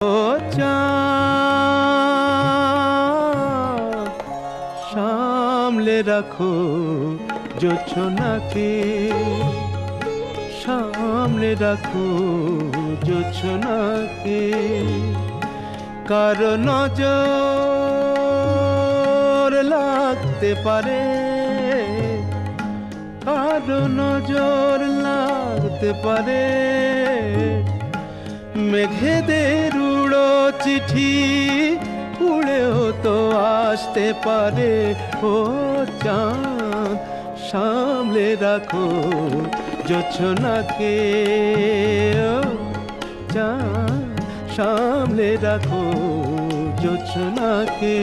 ও চাঁদ সামলে রাখো জোছনাকে, সামলে রাখো জোছনাকে। কারো নজর লাগতে পারে, কারো নজর লাগতে পারে। মেঘেদের উড়ো চিঠি উড়েও তো আসতে পারে। ও চাঁদ সামলে রাখো জোছনাকে, ও চাঁদ সামলে রাখো জোছনাকে।